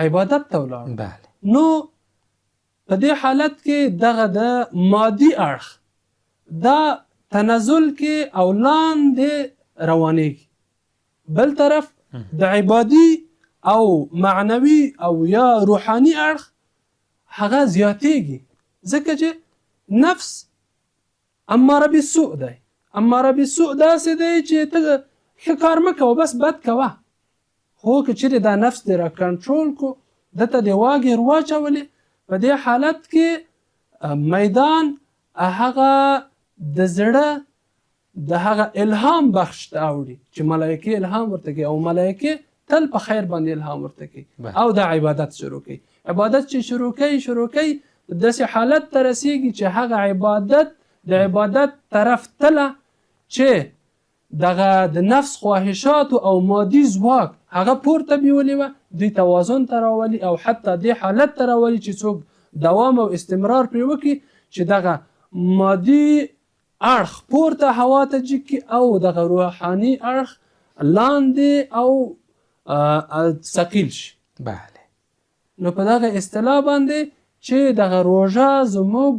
عبادت ته ولاړ نو په دې حالت کې دغه د مادي اړخ دا تنزل کې او لاندې روانېږي بل طرف د عبادي او معنوي او یا روحاني اړخ هغه زیاتېږي ځکه چې نفس اماره بالسوء دی اماره بالسوء داسې دی چې ته ښه کار مه کوه بس بد کوه خو که چېرې دا نفس دې را کنټرول کو دته دې واګې واچولې په دې حالت کې میدان هغه د زړه د هغه الهام بخش ته اوړي چې ملایکې الهام ورته کوي او ملایکې تل په خیر باندې الهام ورته کوي او د عبادت شروع کوي عبادت چې شروع کوي داسې حالت ته رسیږي چې هغه عبادت د عبادت طرف تله چې دغه د نفس خواهشات او مادي ځواک هغه پورته بیولې وه دوی توازن ته راولي او حتی دې حالت ته راولي چې څوک دوام او استمرار پرې وکړي چې دغه مادي اړخ پورته هوا ته جګ کړي او دغه روحاني اړخ لاندې او ثقیل شي. بله. نو په دغه اصطلاح باندې چې دغه روژه زموږ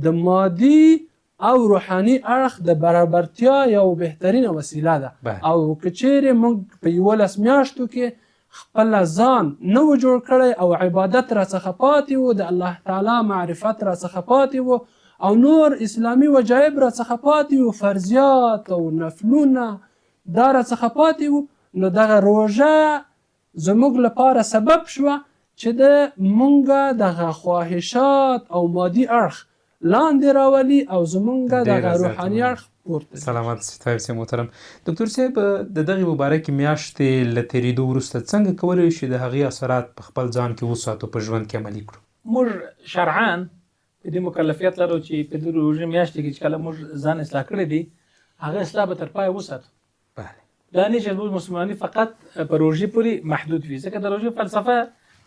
د مادي او روحاني اړخ د برابرتیا یو بهترینه وسیله ده. او که چیرې موږ په 11 میاشتو کې خپل ځان نه و جوړ کړی او عبادت را څخه پاتې و، د الله تعالی معرفت را څخه پاتې و، او نور اسلامي وجایب را څخه پاتې و، فرضیات او نفلونه دا را څخه پاتې و، نو دغه روژه زموږ لپاره سبب شوه چې د مونږ دغه خواهشات او مادي اړخ لاندې راولي او زمونږ دغه روحاني اړخ پورته. سلامت طیب صاحب محترم. ډاکټر صاحب د دغه مبارکې میاشتې له تېرېدو وروسته څنګه کولی شو د هغې اثرات په خپل ځان کې وساتو، په ژوند کې عملي کړو؟ موږ شرعاً په دې مکلفیت لرو چې په دې روژې میاشتې کې چې کله موږ ځان اصلاح کړی دی هغه اصلاح به تر پایه وساتو. بله. دا نه چې موږ مسلمانۍ فقط په روژې پورې محدود وي، ځکه د روژې فلسفه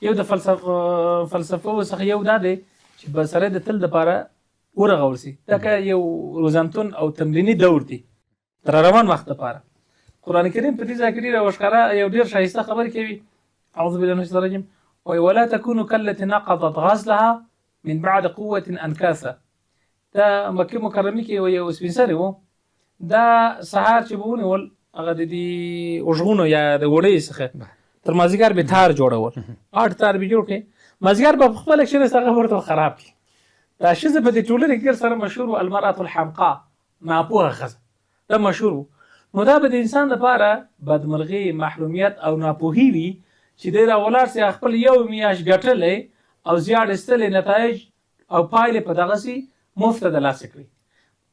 یو د فلسفو څخه یو دا دی چې به سړی د تل دپاره ورغول سي. دا که یو روزانتون او تمریني دور دی تر روان وخت دپاره. قرآن کریم په دې ځای کې ډېره وښکاره یو ډېر ښایسته خبرې کوي. اعوذ بالله من الشیطان الرجیم وایي ولا تکونوا کالتي نقضت غزلها من بعد قوة انکاثا. دا مکې مکرمې کې یو سپین سرې و، دا سهار چې به ونیول هغه د دې اوژغونو یا د وړۍ څخه تر مازدیګر به تار جوړول، اټ تار به جوړ کړي، مازدیګر به په خپله کښېنست هغه ورته خراب کړي. دا ښځه په دې ټولنې کې ډېر سره مشهور و، المرأة الحمقاء، ناپوهه ښځه، دا مشهور و. نو دا به د انسان لپاره بدمرغي، محرومیت او ناپوهي وي چې دی راولاړ سي خپل یو میاشت ګټلی او زیار ایستلی نتایج او پایلې په دغسې مفته د لاسه کړي.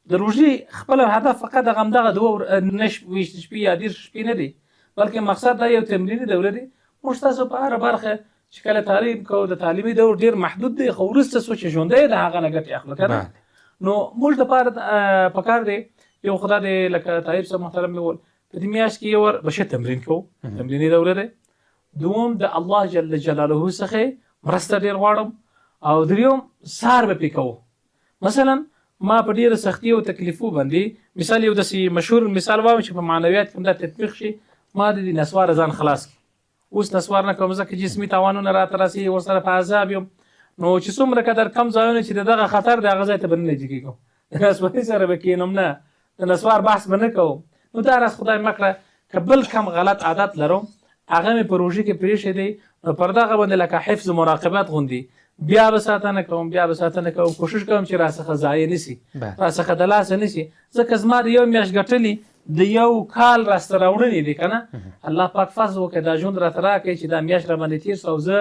د روژې خپل هدف فقط دغه همدغه 29 شپې یا 30 شپې نه دی، بلکې مقصد دا یو تمریني دوره دی. موږ تاسو په هره برخه چې کله تعلیم کوو د تعلیمي دور ډېر محدود دی، خو وروسته څو چې ژوندی د هغه نه ګټې اخلو که نه. نو موږ دپاره پکار دی یو خدا دی لکه طاهر صاحب محترم مې وویل په دې میاشت کې یو به ښه تمرین کوو، تمریني دوره دی. دوم د الله جل جلاله څخه مرسته ډېر غواړم، او دریم سهار به پرې کوو. مثلا ما په ډېره سختي او تکلیفو باندې مثال یو داسې مشهور مثال وایم چې په معنویات کې هم دا تطبیق شي. ما د دې نسواره ځان خلاص کړي، اوس نسوار نه کوم ځکه جسمي تاوانونه راته راسي، ورسره په عذاب یم. نو چې څومره قدر کم ځایونه چې د دغه خطر د هغه ځای ته به نه نږدې کېږم، د نسواري سره به کښېنم نه، د نسوار بحث به نه کوم. نو دا راز خدای مه کړه که بل کم غلط عادت لرم هغه مې په روژې کې پرېښی دی، نو پر دغه باندې لکه حفظ مراقبت غوندې بیا به ساتنه کوم، بیا به ساتنه کوم، کوشش کوم چې راڅخه ضایع نه سي، راڅخه د لاسه نه سي. ځکه زما د یو میاشت ګټلي د یو کال راسته راوړنې دي که نه. الله پاک فضل وکړي دا ژوند راته راکړي چې دا میاشت راباندې تېر شو او زه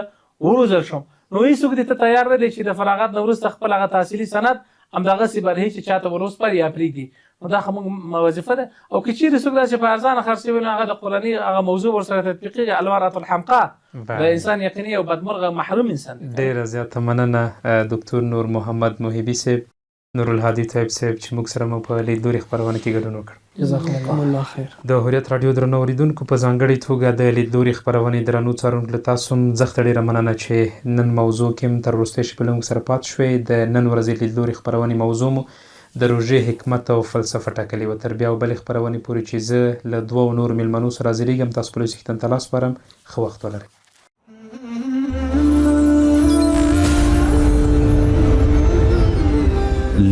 وروزل شم. نو هېڅوک دې ته تیار نه دی چې د فراغت نه وروسته خپل هغه تحصیلي سند همدغسې برهي چې چاته ورسپاري یا پرېږدي. نو دا خو موږ وظیفه ده. او که چیرې څوک داسې په ارزانه خرڅوي نو هغه د قرآني هغه موضوع ورسره تطبیقېږي، المرأة الحمقاء، د انسان یقیني او بدمرغه محروم انسان دی. ډېره زیاته مننه دکتور نور محمد محبي صاحب، نور الهادي طیب صاحب چې موږ سره مو په لیدلوري خپرونه کې ګډون وکړ. جزاکم الله خیر. د هوریت راډیو درنو اورېدونکو په ځانګړې توګه د لیدلوري خپرونې درنو څارونکو له تاسو هم زښته ډېره مننه چې نن موضوع کې هم تر وروستۍ شپې له موږ سره پاتې شوئ. د نن ورځې لیدلوري خپرونې موضوع مو د روژې حکمت او فلسفه ټاکلې وه. تر بیا او بلې خپرونې پورې چې زه له 2 نورو میلمنو سره حاضرېږم، تاسو خپلو څښتن ته لاس سپارم. ښه وخت ولرئ.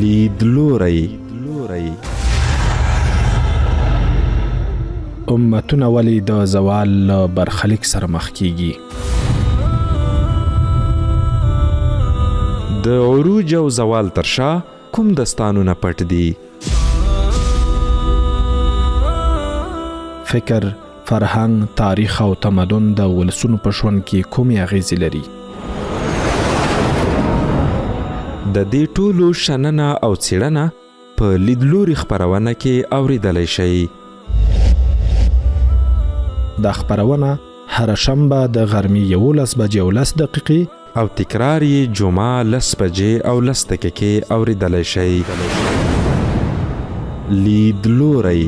لیدلوری امتونه ولې د زوال له برخلیک سره مخ کیږي؟ د عروج او زوال تر شا کوم دستانونه پټ دي؟ فکر، فرهنګ، تاریخ او تمدن د ولسونو په ژوند کې کومې اغیزې لري؟ د دې ټولو شننه او څېړنه په لیدلوري خپرونه کې اورېدلی شئ. دا خپرونه هره شنبه د غرمې 11 بجې او 10 دقیقې او تکرار یې جمعه 10 بجې او 10 دقیقې اورېدلی شئ. لیدلوری